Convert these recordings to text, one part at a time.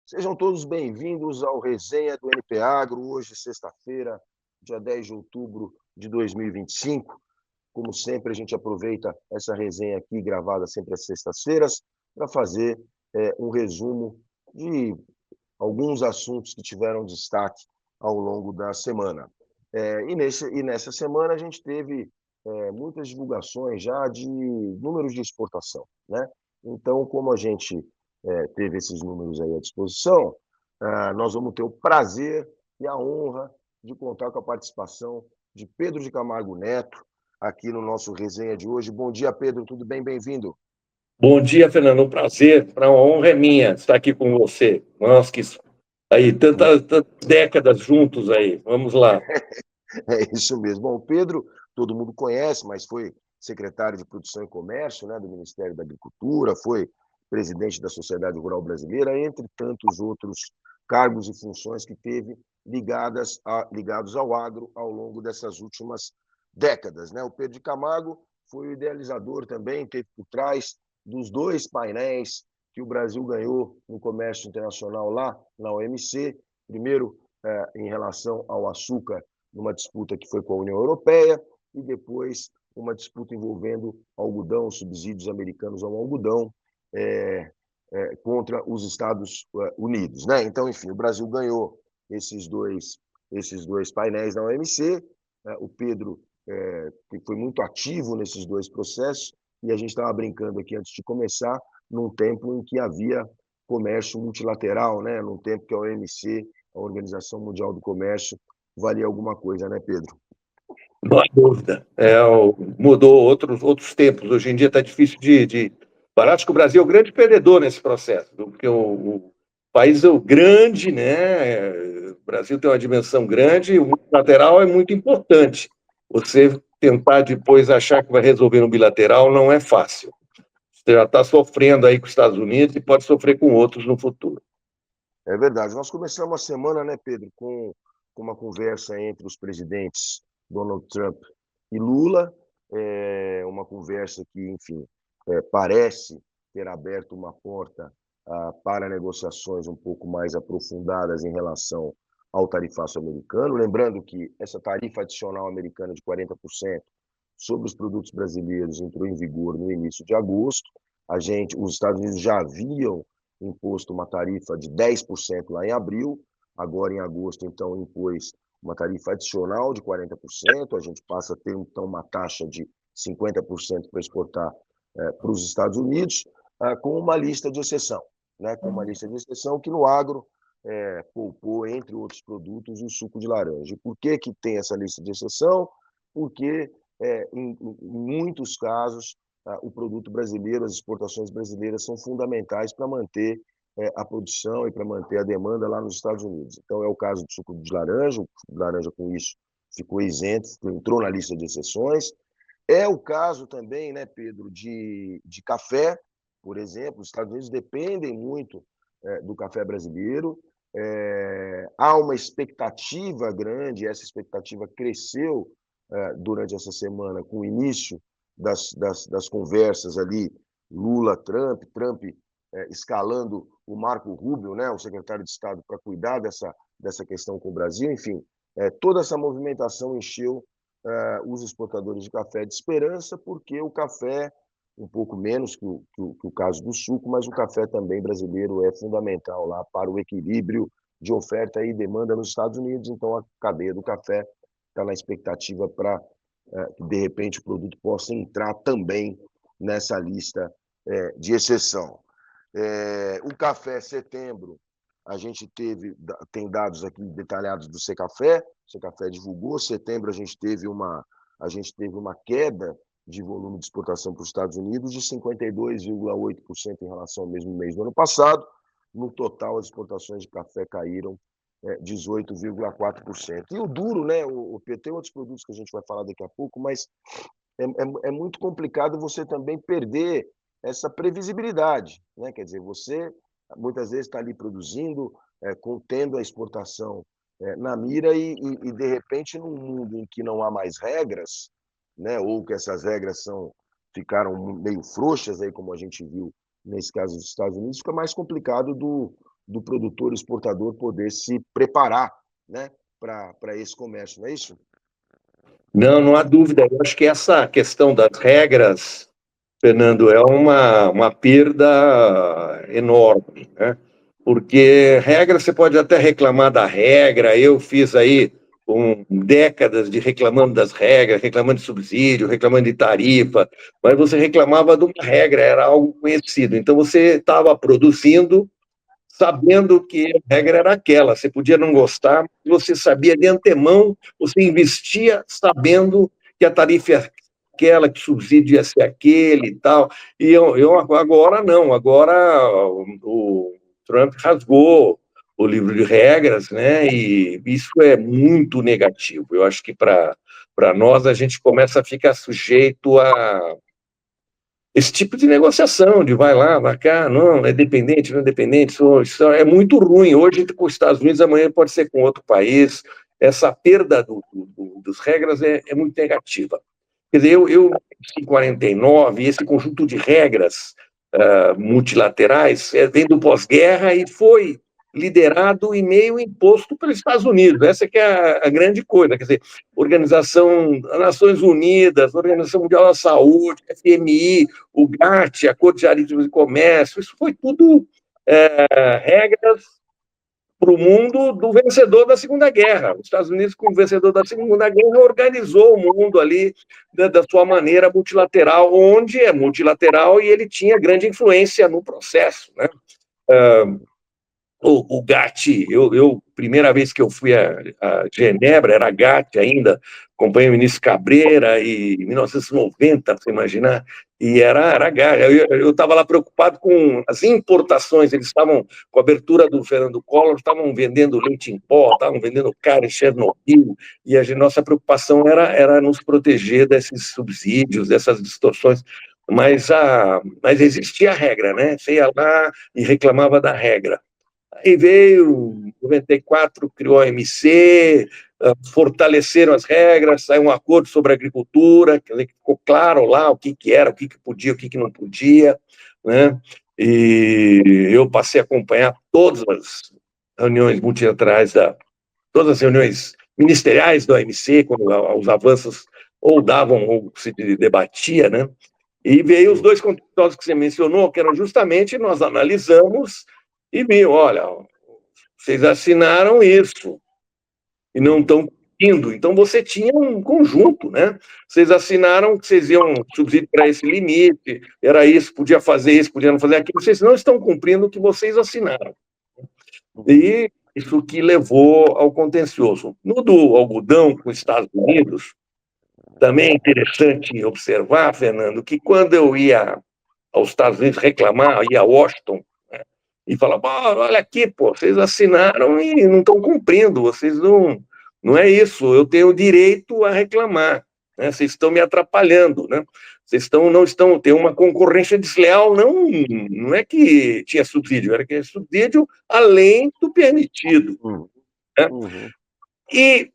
Sejam todos bem-vindos ao Resenha do NP Agro, hoje, sexta-feira, dia 10 de outubro de 2025. Como sempre, a gente aproveita essa resenha aqui, gravada sempre às sextas-feiras, para fazer um resumo de alguns assuntos que tiveram destaque ao longo da semana. E nessa semana a gente teve muitas divulgações já de números de exportação, né? Então, como a gente teve esses números aí à disposição, nós vamos ter o prazer e a honra de contar com a participação de Pedro de Camargo Neto aqui no nosso resenha de hoje. Bom dia, Pedro, tudo bem? Bem-vindo. Bom dia, Fernando. Um prazer, uma honra é minha estar aqui com você. Nós que aí tantas décadas juntos aí. Vamos lá. É isso mesmo. Bom, o Pedro, todo mundo conhece, mas foi secretário de Produção e Comércio, né, do Ministério da Agricultura, foi presidente da Sociedade Rural Brasileira, entre tantos outros cargos e funções que teve ligados ao agro ao longo dessas últimas décadas, né? O Pedro de Camargo foi o idealizador também, teve por trás dos dois painéis que o Brasil ganhou no comércio internacional lá na OMC, primeiro em relação ao açúcar, numa disputa que foi com a União Europeia, e depois uma disputa envolvendo algodão, subsídios americanos ao algodão, contra os Estados Unidos, né? Então, enfim, o Brasil ganhou esses dois painéis na OMC, o Pedro que foi muito ativo nesses dois processos, e a gente estava brincando aqui antes de começar, num tempo em que havia comércio multilateral, né? Num tempo que a OMC, a Organização Mundial do Comércio, valia alguma coisa, né, Pedro? Não há dúvida. Mudou outros tempos. Hoje em dia está difícil de parar. Acho que o Brasil é o grande perdedor nesse processo, porque o país é o grande, né? O Brasil tem uma dimensão grande, o multilateral é muito importante. Você tentar depois achar que vai resolver no bilateral não é fácil. Você já está sofrendo aí com os Estados Unidos e pode sofrer com outros no futuro. É verdade. Nós começamos a semana, né, Pedro, com uma conversa entre os presidentes Donald Trump e Lula, uma conversa que, enfim, parece ter aberto uma porta para negociações um pouco mais aprofundadas em relação ao tarifaço americano. Lembrando que essa tarifa adicional americana de 40% sobre os produtos brasileiros entrou em vigor no início de agosto. Os Estados Unidos já haviam imposto uma tarifa de 10% lá em abril, agora em agosto, então, impôs uma tarifa adicional de 40%, a gente passa a ter, então, uma taxa de 50% para exportar para os Estados Unidos, com uma lista de exceção, né? Com uma lista de exceção que no agro poupou, entre outros produtos, o suco de laranja. E por que tem essa lista de exceção? Porque, em muitos casos, o produto brasileiro, as exportações brasileiras são fundamentais para manter a produção e para manter a demanda lá nos Estados Unidos. Então, é o caso do suco de laranja, o suco de laranja com isso ficou isento, entrou na lista de exceções. É o caso também, né, Pedro, de café, por exemplo. Os Estados Unidos dependem muito do café brasileiro. Há uma expectativa grande, essa expectativa cresceu durante essa semana com o início das conversas ali, Lula-Trump, Trump escalando o Marco Rubio, né, o secretário de Estado, para cuidar dessa questão com o Brasil. Enfim, toda essa movimentação encheu os exportadores de café de esperança, porque o café, um pouco menos que o caso do suco, mas o café também brasileiro é fundamental lá para o equilíbrio de oferta e demanda nos Estados Unidos. Então, a cadeia do café está na expectativa para que, de repente, o produto possa entrar também nessa lista de exceção. O café setembro, a gente tem dados aqui detalhados do Secafé, o Secafé divulgou, setembro a gente teve uma queda de volume de exportação para os Estados Unidos de 52,8% em relação ao mesmo mês do ano passado. No total, as exportações de café caíram 18,4%. E o duro, né, o PT, tem outros produtos que a gente vai falar daqui a pouco, mas é muito complicado você também perder essa previsibilidade, né? Quer dizer, você muitas vezes está ali produzindo, contendo a exportação na mira e, de repente, num mundo em que não há mais regras, né? Ou que essas regras ficaram meio frouxas, aí, como a gente viu nesse caso dos Estados Unidos, fica mais complicado do produtor exportador poder se preparar, né, para esse comércio, não é isso? Não, não há dúvida. Eu acho que essa questão das regras, Fernando, é uma perda enorme, né? Porque regra, você pode até reclamar da regra. Eu fiz aí décadas de reclamando das regras, reclamando de subsídio, reclamando de tarifa, mas você reclamava de uma regra, era algo conhecido. Então você estava produzindo sabendo que a regra era aquela. Você podia não gostar, você sabia de antemão, você investia sabendo que a tarifa é aquela, que o subsídio ia ser aquele e tal. E eu agora não, agora o Trump rasgou o livro de regras, né? E isso é muito negativo. Eu acho que para nós a gente começa a ficar sujeito a esse tipo de negociação, de vai lá, vai cá, não, é dependente, não é dependente, isso é muito ruim. Hoje com os Estados Unidos, amanhã pode ser com outro país. Essa perda das regras é muito negativa. Quer dizer, eu em 49, esse conjunto de regras multilaterais vem do pós-guerra e foi liderado e meio imposto pelos Estados Unidos. Essa que é a grande coisa. Quer dizer, Organização das Nações Unidas, Organização Mundial da Saúde, FMI, o GATT, a Corte de Aritmo e Comércio, isso foi tudo regras para o mundo do vencedor da Segunda Guerra. Os Estados Unidos, como vencedor da Segunda Guerra, organizou o mundo ali da sua maneira multilateral, onde é multilateral e ele tinha grande influência no processo, né? O GATT, primeira vez que eu fui a Genebra, era GATT ainda, acompanhei o ministro Cabreira, em 1990, você imaginar, e era GATT. Eu estava lá preocupado com as importações, eles estavam, com a abertura do Fernando Collor, estavam vendendo leite em pó, estavam vendendo carne em Chernobyl, e nossa preocupação era nos proteger desses subsídios, dessas distorções, mas existia a regra, né? Você ia lá e reclamava da regra. Aí veio, em 94, criou a OMC, fortaleceram as regras, saiu um acordo sobre a agricultura, que ficou claro lá o que era, o que podia, o que não podia, né? E eu passei a acompanhar todas as reuniões multilaterais, todas as reuniões ministeriais da OMC, quando os avanços ou davam ou se debatia, né? E veio os dois contenciosos que você mencionou, que eram justamente, nós analisamos e viu, olha, vocês assinaram isso e não estão cumprindo. Então, você tinha um conjunto, né? Vocês assinaram que vocês iam subsídio para esse limite, era isso, podia fazer isso, podia não fazer aquilo. Vocês não estão cumprindo o que vocês assinaram. E isso que levou ao contencioso. No do algodão com os Estados Unidos, também é interessante observar, Fernando, que quando eu ia aos Estados Unidos reclamar, ia a Washington, né, e falava, olha aqui, pô, vocês assinaram e não estão cumprindo, vocês não é isso, eu tenho direito a reclamar, né, vocês estão me atrapalhando, né, não estão, tem uma concorrência desleal, não é que tinha subsídio, era que é subsídio além do permitido. Né? E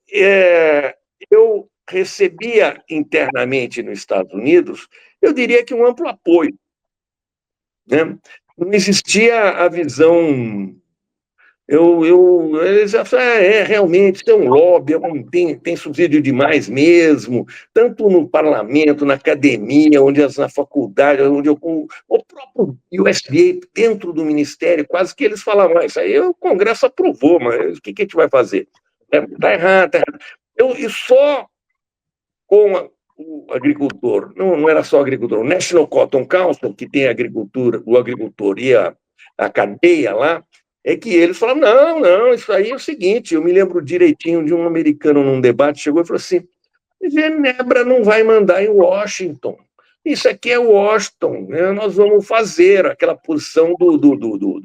eu recebia internamente nos Estados Unidos, eu diria que um amplo apoio. Né? Não existia a visão. Eles falaram, realmente, isso é um lobby, tem subsídio demais mesmo, tanto no parlamento, na academia, na faculdade, o próprio USDA, dentro do ministério, quase que eles falavam, isso aí o Congresso aprovou, mas o que a gente vai fazer? Está errado, está errado. E só com o agricultor, não era só o agricultor, o National Cotton Council, que tem a agricultura, o agricultor e a cadeia lá, é que eles falaram, não, isso aí é o seguinte, eu me lembro direitinho de um americano num debate, chegou e falou assim, Genebra não vai mandar em Washington, isso aqui é Washington, né? Nós vamos fazer aquela posição do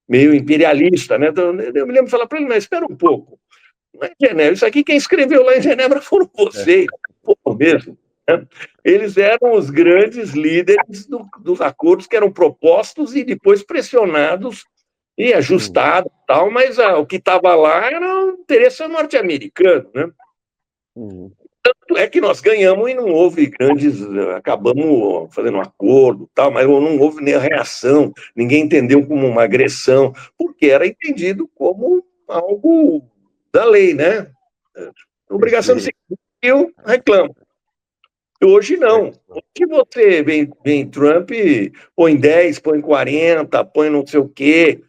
meio imperialista, né? Então, eu me lembro de falar para ele, mas espera um pouco, não é Genebra, isso aqui quem escreveu lá em Genebra foram vocês, mesmo. Né? Eles eram os grandes líderes dos acordos que eram propostos e depois pressionados e ajustados, tal, mas o que estava lá era o interesse norte-americano. Né? Tanto é que nós ganhamos e não houve grandes. Acabamos fazendo um acordo, tal, mas não houve nem reação, ninguém entendeu como uma agressão, porque era entendido como algo da lei, né? Obrigação de Perfeito. seguir, reclama. Hoje É, não. Hoje você vem Trump, põe 10, põe 40, põe não sei o quê,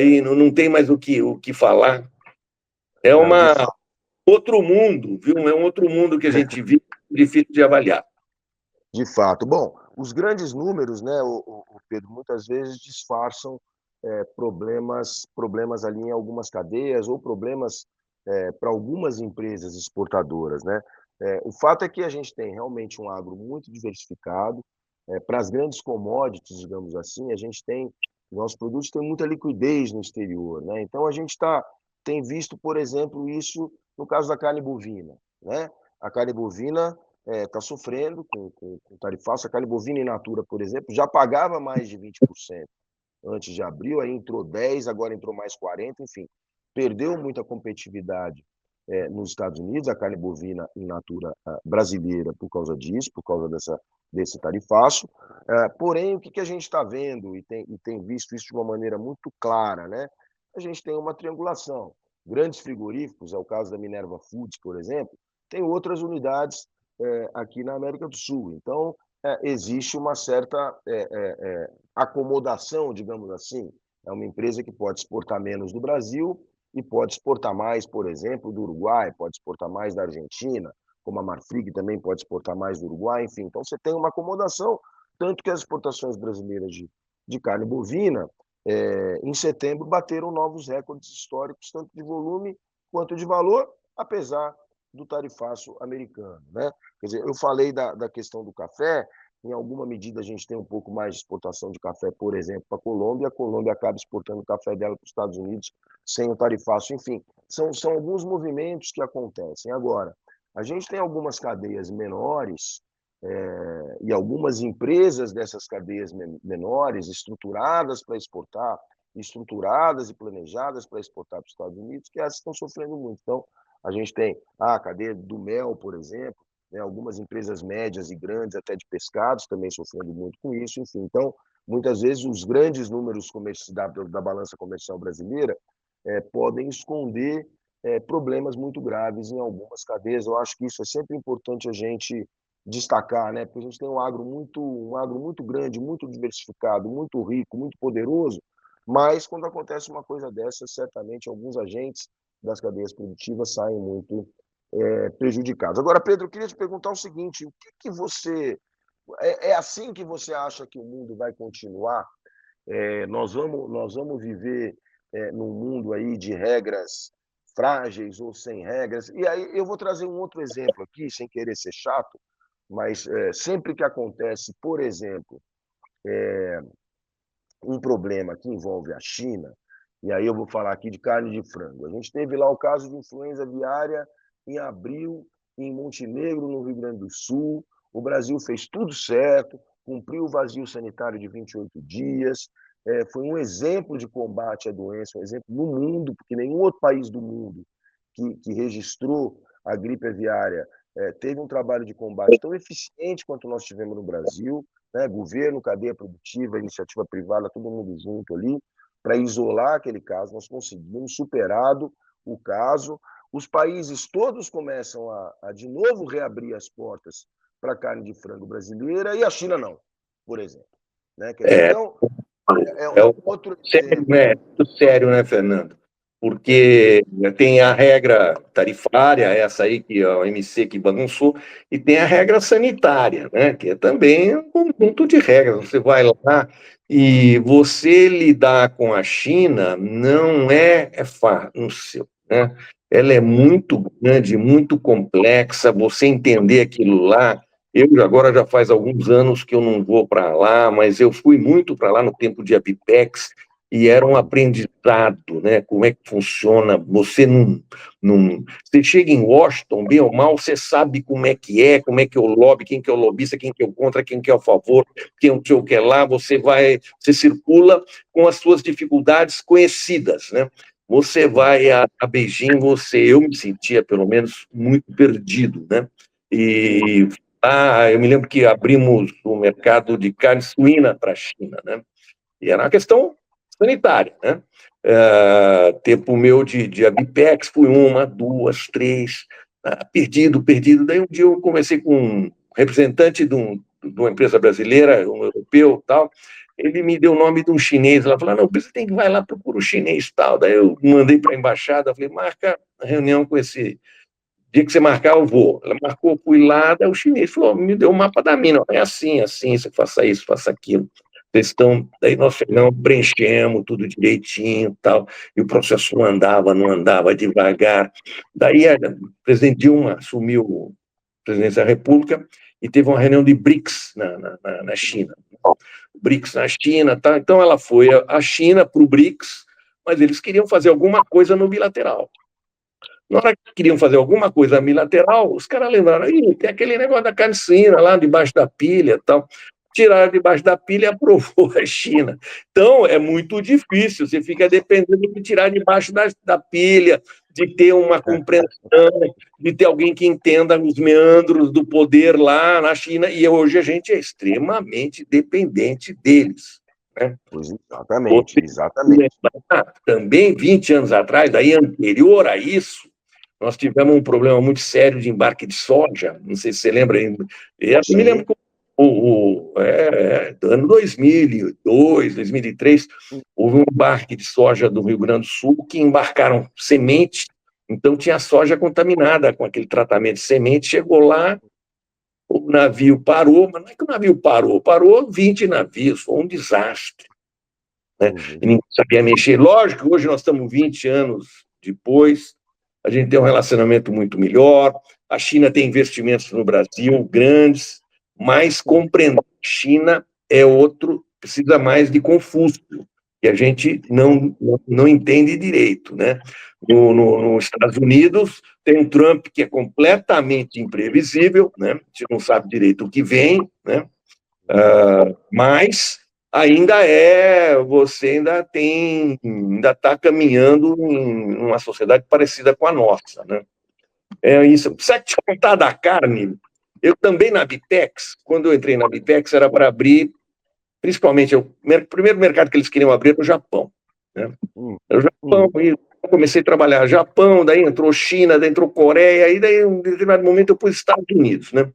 e não tem mais o que falar. É não, de uma fato. outro mundo, viu? É um outro mundo que a gente vive, difícil de avaliar. De fato. Bom, os grandes números, né, o Pedro, muitas vezes disfarçam problemas ali em algumas cadeias ou problemas para algumas empresas exportadoras, né? O fato é que a gente tem realmente um agro muito diversificado. Para as grandes commodities, digamos assim, a gente tem nossos produtos têm muita liquidez no exterior, né? Então a gente tem visto, por exemplo, isso no caso da carne bovina, né? A carne bovina está sofrendo com tarifaço. A carne bovina in natura, por exemplo, já pagava mais de 20% antes de abril, aí entrou 10%, agora entrou mais 40%, enfim, perdeu muita competitividade nos Estados Unidos, a carne bovina in natura brasileira, por causa disso, por causa desse tarifaço. Porém, o que a gente está vendo e tem visto isso de uma maneira muito clara, né? A gente tem uma triangulação. Grandes frigoríficos, é o caso da Minerva Foods, por exemplo, tem outras unidades aqui na América do Sul. Então, existe uma certa acomodação, digamos assim. É uma empresa que pode exportar menos do Brasil e pode exportar mais, por exemplo, do Uruguai, pode exportar mais da Argentina, como a Marfrig também pode exportar mais do Uruguai, enfim. Então, você tem uma acomodação, tanto que as exportações brasileiras de carne bovina, em setembro, bateram novos recordes históricos, tanto de volume quanto de valor, apesar do tarifaço americano, né? Quer dizer, eu falei da questão do café, em alguma medida a gente tem um pouco mais de exportação de café, por exemplo, para a Colômbia acaba exportando o café dela para os Estados Unidos sem o tarifaço. Enfim, são alguns movimentos que acontecem. Agora, a gente tem algumas cadeias menores e algumas empresas dessas cadeias menores, estruturadas para exportar, estruturadas e planejadas para exportar para os Estados Unidos, que essas estão sofrendo muito. Então, a gente tem a cadeia do mel, por exemplo, né, algumas empresas médias e grandes, até de pescados, também sofrendo muito com isso. Enfim, então, muitas vezes, os grandes números da balança comercial brasileira podem esconder problemas muito graves em algumas cadeias. Eu acho que isso é sempre importante a gente destacar, né? Porque a gente tem um agro muito grande, muito diversificado, muito rico, muito poderoso, mas quando acontece uma coisa dessa, certamente alguns agentes das cadeias produtivas saem muito prejudicados. Agora, Pedro, eu queria te perguntar o seguinte: o que você assim que você acha que o mundo vai continuar? Nós vamos viver num mundo aí de regras frágeis ou sem regras. E aí eu vou trazer um outro exemplo aqui, sem querer ser chato, mas sempre que acontece, por exemplo, um problema que envolve a China, e aí eu vou falar aqui de carne de frango. A gente teve lá o caso de influenza aviária em abril, em Montenegro, no Rio Grande do Sul. O Brasil fez tudo certo, cumpriu o vazio sanitário de 28 dias, foi um exemplo de combate à doença, um exemplo no mundo, porque nenhum outro país do mundo que registrou a gripe aviária teve um trabalho de combate tão eficiente quanto nós tivemos no Brasil, né? Governo, cadeia produtiva, iniciativa privada, todo mundo junto ali, para isolar aquele caso. Nós conseguimos, superado o caso. Os países todos começam a de novo reabrir as portas para a carne de frango brasileira e a China não, por exemplo. Né? Quer dizer, É, então, é é um um outro sério, exemplo. né? Muito sério, né, Fernando? Porque tem a regra tarifária, essa aí que a OMC que bagunçou, e tem a regra sanitária, né? Que é também um conjunto de regras. Você vai lá e você lidar com a China não é fácil, né? Ela é muito grande, muito complexa. Você entender aquilo lá. Eu agora já faz alguns anos que eu não vou para lá, mas eu fui muito para lá no tempo de Apipex e era um aprendizado, né? Como é que funciona? Você chega em Washington, bem ou mal, você sabe como é que é o lobby, quem que é o lobista, quem que é o contra, quem que é o favor, quem é o que quer lá, você circula com as suas dificuldades conhecidas, né? Você vai a Beijing, eu me sentia, pelo menos, muito perdido, né? E eu me lembro que abrimos o mercado de carne suína para a China, né? E era uma questão sanitária, né? Tempo meu de Abipex, fui uma, duas, três, perdido. Daí um dia eu conversei com um representante de uma empresa brasileira, um europeu tal, ele me deu o nome de um chinês, ela falou, não, você tem que vai lá, procura o chinês tal. Daí eu mandei para a embaixada, falei, marca a reunião com esse dia que você marcar, eu vou. Ela marcou, fui lá, daí o chinês falou, me deu o mapa da mina, é assim, você faça isso, faça aquilo. Daí nós chegamos, preenchemos tudo direitinho tal, e o processo não andava devagar. Daí o presidente Dilma assumiu a presidência da República e teve uma reunião de BRICS na China. BRICS na China, tá? Então ela foi a China para o BRICS, mas eles queriam fazer alguma coisa no bilateral. Na hora que queriam fazer alguma coisa bilateral, os caras lembraram, tem aquele negócio da carne suína lá debaixo da pilha e tal. Tiraram debaixo da pilha e aprovou a China. Então, é muito difícil, você fica dependendo de tirar debaixo da pilha, de ter uma compreensão, de ter alguém que entenda os meandros do poder lá na China, e hoje a gente é extremamente dependente deles. Né? Pois exatamente. Também, 20 anos atrás, daí anterior a isso, nós tivemos um problema muito sério de embarque de soja, não sei se você lembra ainda. Eu me lembro que no ano 2002, 2003, houve um embarque de soja do Rio Grande do Sul que embarcaram semente, então tinha soja contaminada com aquele tratamento de semente, chegou lá, o navio parou, mas não é que o navio parou 20 navios, foi um desastre. Né? E ninguém sabia mexer. Lógico que hoje nós estamos 20 anos depois, a gente tem um relacionamento muito melhor, a China tem investimentos no Brasil grandes, mas compreender a China precisa mais de Confúcio, que a gente não entende direito. Né? Nos Estados Unidos, tem um Trump que é completamente imprevisível, né? A gente não sabe direito o que vem, né? Mas você ainda está caminhando em uma sociedade parecida com a nossa, né? É isso. Precisa te contar da carne. Eu também na Bitex, quando eu entrei na Bitex, era para abrir, principalmente, o primeiro mercado que eles queriam abrir era o Japão. Né? Era o Japão, e eu comecei a trabalhar no Japão, daí entrou China, daí entrou Coreia, e daí, em um determinado momento, eu pus Estados Unidos, né?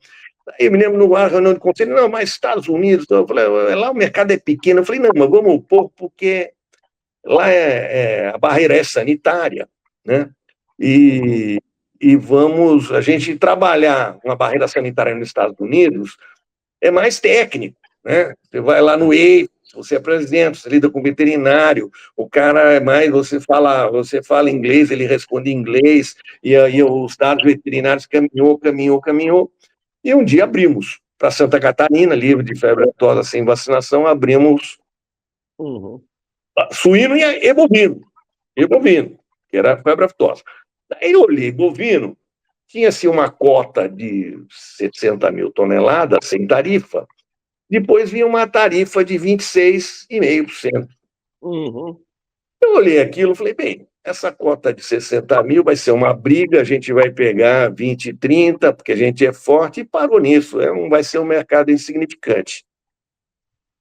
Aí eu me lembro no reunião de conselho, não, mas Estados Unidos, eu falei, lá o mercado é pequeno. Eu falei, não, mas vamos pôr, porque lá a barreira é sanitária, né? E a gente trabalhar uma barreira sanitária nos Estados Unidos é mais técnico, né? Você vai lá no EIF, você é presidente, você lida com veterinário, o cara é mais, você fala inglês, ele responde em inglês, e aí os dados veterinários caminhou. E um dia abrimos para Santa Catarina, livre de febre aftosa sem vacinação, abrimos suíno e bovino, que era febre aftosa. Daí eu olhei bovino, tinha-se uma cota de 60 mil toneladas sem tarifa, depois vinha uma tarifa de 26,5%. Eu olhei aquilo e falei, bem, essa cota de 60 mil vai ser uma briga, a gente vai pegar 20, 30, porque a gente é forte, e parou nisso, vai ser um mercado insignificante.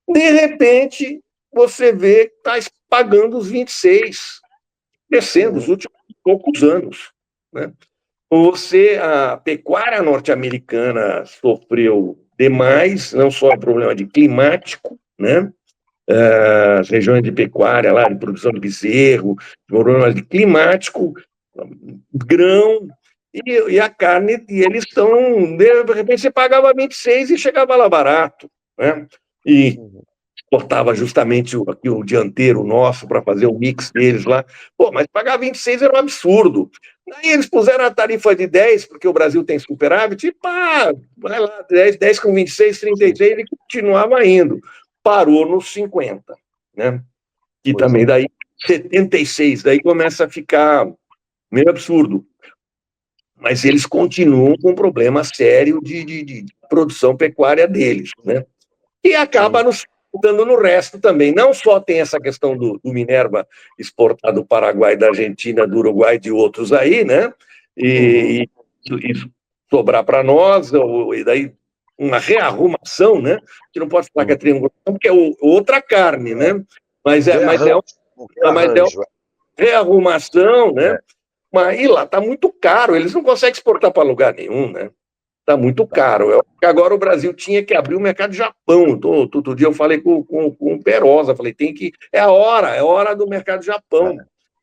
De repente, você vê que está pagando os 26, descendo os últimos poucos anos. Né? A pecuária norte-americana sofreu demais, não só o problema de climático, né? As regiões de pecuária, lá, de produção de bezerro, problemas de climático, grão, e a carne, e eles estão, de repente você pagava 26 e chegava lá barato, né? E cortava justamente o dianteiro nosso para fazer o mix deles lá. Pô, mas pagar 26 era um absurdo. Aí eles puseram a tarifa de 10, porque o Brasil tem superávit, e pá, vai lá, 10 com 26, 36, e continuava indo. Parou nos 50, né? E também daí 76, daí começa a ficar meio absurdo. Mas eles continuam com um problema sério de produção pecuária deles, né? E acaba nos dando no resto também. Não só tem essa questão do Minerva exportado do Paraguai, da Argentina, do Uruguai e de outros aí, né? E isso sobrar para nós, e daí uma rearrumação, né? Que não pode falar que é triangulação, porque é outra carne, né? Mas é, mas é, mas é uma rearrumação, né? Mas, e lá está muito caro, eles não conseguem exportar para lugar nenhum, né? Está muito caro. Eu acho que agora o Brasil tinha que abrir o mercado do Japão. Todo dia eu falei com o Perosa, falei, tem que. É a hora do mercado do Japão.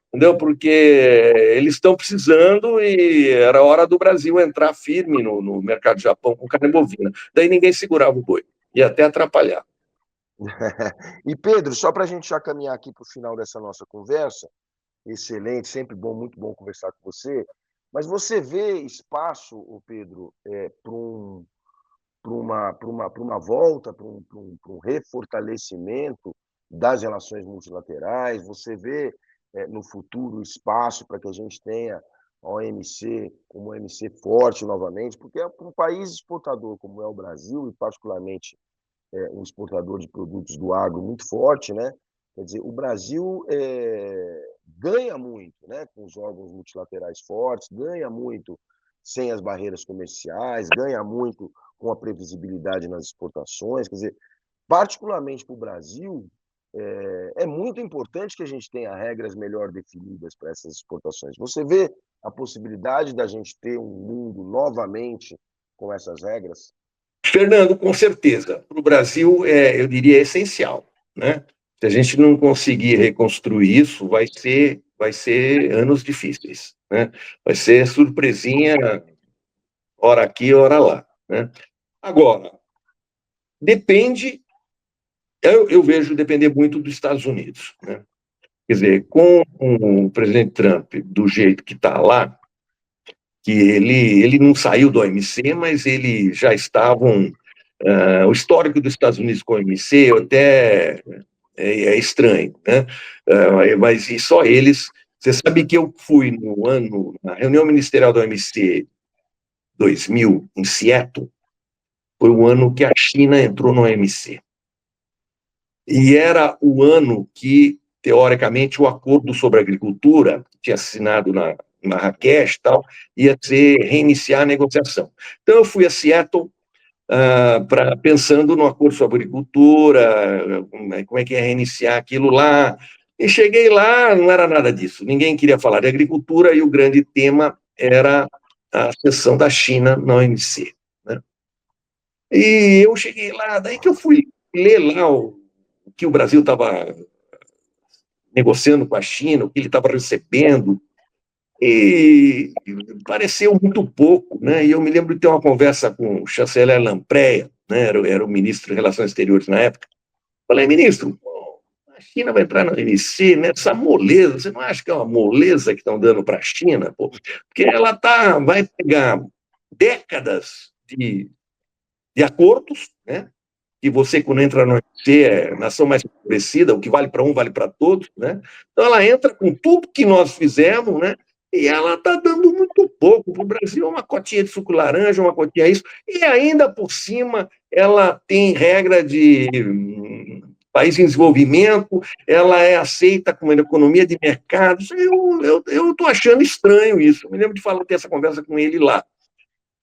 Entendeu? Porque eles estão precisando e era hora do Brasil entrar firme no mercado do Japão com carne bovina. Daí ninguém segurava o boi. Ia até atrapalhar. E Pedro, só para a gente já caminhar aqui para o final dessa nossa conversa, excelente, sempre bom, muito bom conversar com você. Mas você vê espaço, Pedro, para uma volta, para um refortalecimento das relações multilaterais? Você vê no futuro espaço para que a gente tenha a OMC como OMC forte novamente? Porque é um país exportador como é o Brasil, e particularmente um exportador de produtos do agro muito forte, né? Quer dizer, o Brasil ganha muito, né, com os órgãos multilaterais fortes, ganha muito sem as barreiras comerciais, ganha muito com a previsibilidade nas exportações. Quer dizer, particularmente para o Brasil, é muito importante que a gente tenha regras melhor definidas para essas exportações. Você vê a possibilidade da gente ter um mundo novamente com essas regras? Fernando, com certeza. Para o Brasil, eu diria, essencial. Né? Se a gente não conseguir reconstruir isso, vai ser anos difíceis. Né? Vai ser surpresinha, hora aqui, hora lá. Né? Agora, depende, eu vejo depender muito dos Estados Unidos. Né? Quer dizer, com o presidente Trump do jeito que está lá, que ele não saiu do OMC, mas eles já estavam. O histórico dos Estados Unidos com o OMC até é estranho, né? Mas e só eles. Você sabe que eu fui na reunião ministerial do OMC 2000, em Seattle, foi o ano que a China entrou no OMC. E era o ano que, teoricamente, o acordo sobre agricultura, que tinha assinado na Marrakech e tal, ia reiniciar a negociação. Então, eu fui a Seattle pensando no acordo sobre agricultura, como é que ia reiniciar aquilo lá. E cheguei lá, não era nada disso. Ninguém queria falar de agricultura e o grande tema era a seção da China na OMC. Né? E eu cheguei lá, daí que eu fui ler lá o que o Brasil estava negociando com a China, o que ele estava recebendo, e pareceu muito pouco, né? E eu me lembro de ter uma conversa com o chanceler Lampreia, né? Era o ministro de Relações Exteriores na época. Falei, ministro, a China vai entrar na OMC, né? Essa moleza, você não acha que é uma moleza que estão dando para a China? Pô? Porque ela vai pegar décadas de acordos, né? Que você, quando entra no OMC, é nação mais favorecida, o que vale para um, vale para todos, né? Então, ela entra com tudo que nós fizemos, né? E ela está dando muito pouco. Para o Brasil, uma cotinha de suco laranja, uma cotinha isso, e ainda por cima, ela tem regra de país em desenvolvimento, ela é aceita como uma economia de mercados. Eu estou achando estranho isso. Eu me lembro de ter essa conversa com ele lá.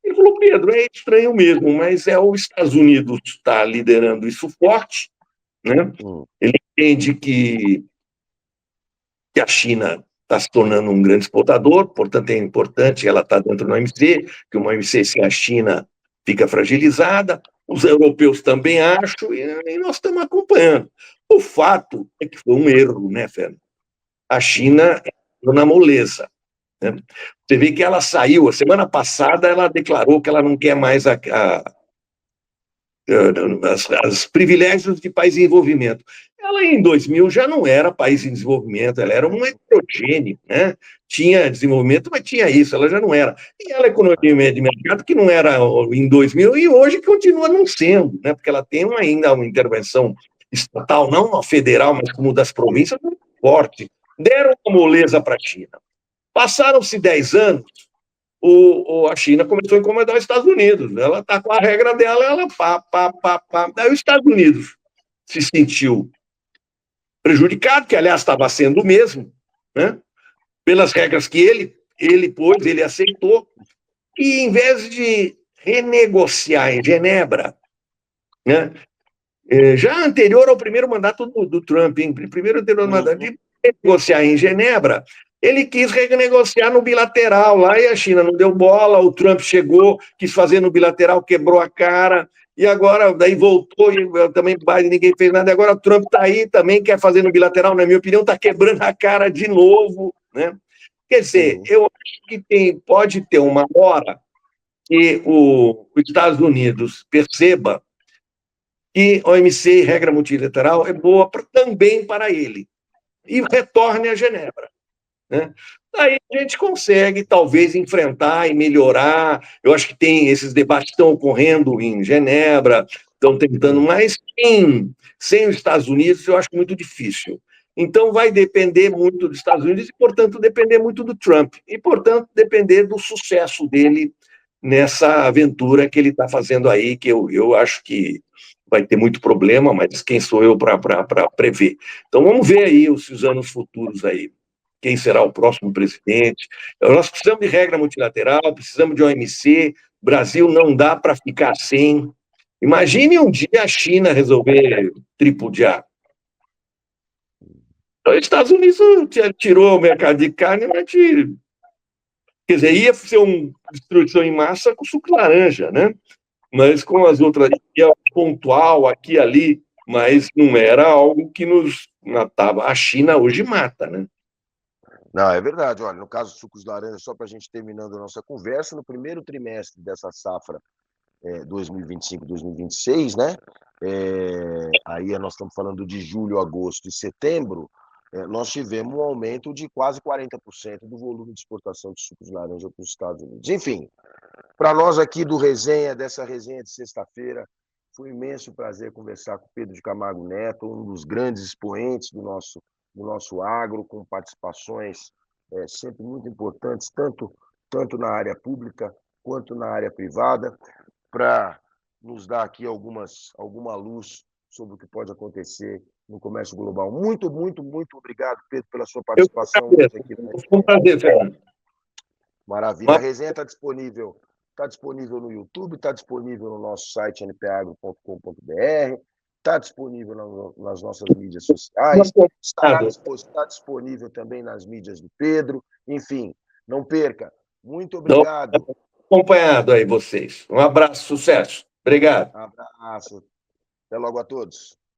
Ele falou, Pedro, é estranho mesmo, mas os Estados Unidos está liderando isso forte, né? Ele entende que a China está se tornando um grande exportador, portanto é importante ela estar dentro do OMC, que uma OMC sem a China fica fragilizada, os europeus também acham, e nós estamos acompanhando. O fato é que foi um erro, né, Fernando? A China entrou na moleza. Né? Você vê que ela saiu, a semana passada ela declarou que ela não quer mais os privilégios de país em desenvolvimento. Ela, em 2000, já não era país em desenvolvimento, ela era um heterogêneo, né? Tinha desenvolvimento, mas tinha isso, ela já não era. E ela é economia de mercado que não era em 2000 e hoje continua não sendo, né? Porque ela tem ainda uma intervenção estatal, não a federal, mas como das províncias, muito forte. Deram uma moleza para a China. Passaram-se 10 anos, a China começou a incomodar os Estados Unidos. Ela está com a regra dela, ela pá. Daí os Estados Unidos se sentiu prejudicado, que aliás estava sendo o mesmo, né? Pelas regras que ele pôs, ele aceitou. que, em vez de renegociar em Genebra, né, já anterior ao primeiro mandato do Trump, hein, primeiro anterior mandato, de negociar em Genebra, ele quis renegociar no bilateral lá e a China não deu bola, o Trump chegou, quis fazer no bilateral, quebrou a cara, e agora daí voltou e também Biden ninguém fez nada, e agora o Trump está aí, também quer fazer no bilateral, na minha opinião, está quebrando a cara de novo, né? Quer dizer, eu acho que pode ter uma hora que os Estados Unidos perceba que a OMC, regra multilateral, é boa também para ele, e retorne a Genebra. Né? Aí a gente consegue, talvez, enfrentar e melhorar. Eu acho que tem esses debates que estão ocorrendo em Genebra, estão tentando, mas sem os Estados Unidos eu acho muito difícil. Então vai depender muito dos Estados Unidos e, portanto, depender muito do Trump. E, portanto, depender do sucesso dele nessa aventura que ele está fazendo aí, que eu acho que vai ter muito problema, mas quem sou eu para prever? Então vamos ver aí os anos futuros aí quem será o próximo presidente. Nós precisamos de regra multilateral, precisamos de OMC, Brasil não dá para ficar sem. Imagine um dia a China resolver tripudiar. Então, os Estados Unidos tirou o mercado de carne, mas quer dizer, ia ser uma destruição em massa com suco de laranja, né? Mas com as outras, ia pontual aqui e ali, mas não era algo que nos matava. A China hoje mata, né? Não, é verdade. Olha, no caso dos sucos de laranja, só para a gente terminando a nossa conversa, no primeiro trimestre dessa safra 2025-2026, né? Aí nós estamos falando de julho, agosto e setembro, nós tivemos um aumento de quase 40% do volume de exportação de sucos de laranja para os Estados Unidos. Enfim, para nós aqui do Resenha, dessa resenha de sexta-feira, foi um imenso prazer conversar com o Pedro de Camargo Neto, um dos grandes expoentes do nosso agro, com participações sempre muito importantes, tanto na área pública quanto na área privada, para nos dar aqui alguma luz sobre o que pode acontecer no comércio global. Muito, muito, muito obrigado, Pedro, pela sua participação hoje aqui no Foi um prazer, Fernando. Maravilha. A resenha está disponível no YouTube, está disponível no nosso site npagro.com.br, está disponível nas nossas mídias sociais, está disponível também nas mídias do Pedro. Enfim, não perca. Muito obrigado. Acompanhado aí vocês. Um abraço, sucesso. Obrigado. Um abraço. Até logo a todos.